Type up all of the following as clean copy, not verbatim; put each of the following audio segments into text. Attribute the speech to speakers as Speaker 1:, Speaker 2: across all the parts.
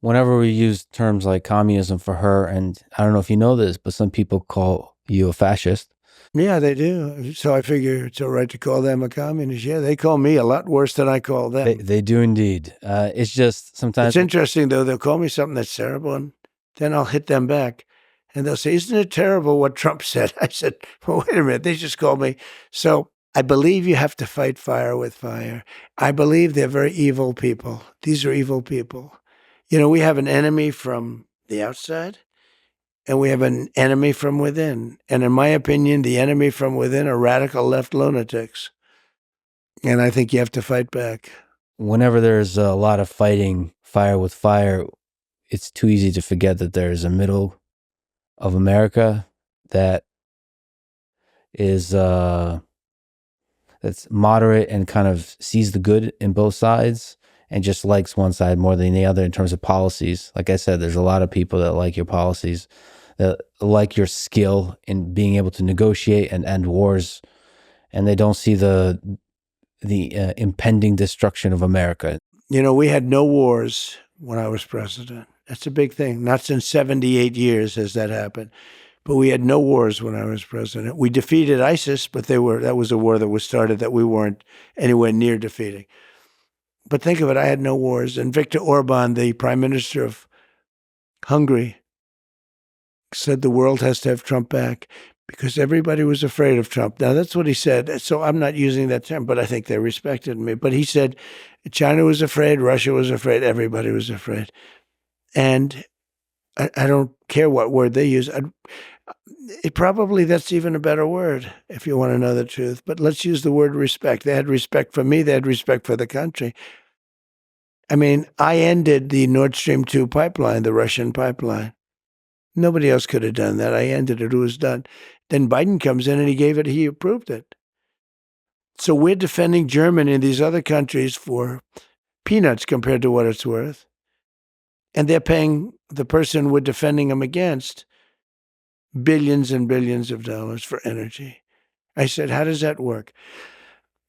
Speaker 1: whenever we use terms like communism for her, and I don't know if you know this, but some people call you a fascist.
Speaker 2: Yeah, they do. So I figure it's all right to call them a communist. Yeah, they call me a lot worse than I call them.
Speaker 1: They do indeed. It's just sometimes...
Speaker 2: It's interesting, though. They'll call me something that's terrible, and then I'll hit them back. And they'll say, isn't it terrible what Trump said? I said, well, wait a minute. They just called me. So I believe you have to fight fire with fire. I believe they're very evil people. These are evil people. You know, we have an enemy from the outside, and we have an enemy from within. And in my opinion, the enemy from within are radical left lunatics. And I think you have to fight back.
Speaker 1: Whenever there's a lot of fighting fire with fire, it's too easy to forget that there's a middle of America that is that's moderate and kind of sees the good in both sides and just likes one side more than the other in terms of policies. Like I said, there's a lot of people that like your policies, that like your skill in being able to negotiate and end wars, and they don't see the impending destruction of America.
Speaker 2: You know, we had no wars when I was president. That's a big thing. Not since 78 years has that happened. But we had no wars when I was president. We defeated ISIS, but that was a war that was started that we weren't anywhere near defeating. But think of it, I had no wars. And Viktor Orban, the prime minister of Hungary, said the world has to have Trump back because everybody was afraid of Trump. Now, that's what he said. So I'm not using that term, but I think they respected me. But he said China was afraid, Russia was afraid, everybody was afraid. And I don't care what word they use. That's even a better word if you want to know the truth. But let's use the word respect. They had respect for me. They had respect for the country. I mean, I ended the Nord Stream 2 pipeline, the Russian pipeline. Nobody else could have done that. I ended it. It was done. Then Biden comes in and he approved it. So we're defending Germany and these other countries for peanuts compared to what it's worth. And they're paying the person we're defending them against billions and billions of dollars for energy. I said, how does that work?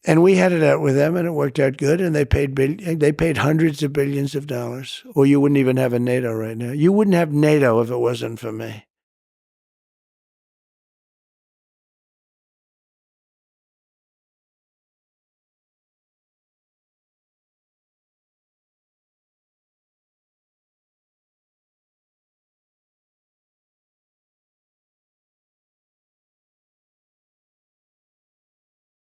Speaker 2: And we had it out with them, and it worked out good. And they paid hundreds of billions of dollars. Or you wouldn't even have a NATO right now. You wouldn't have NATO if it wasn't for me.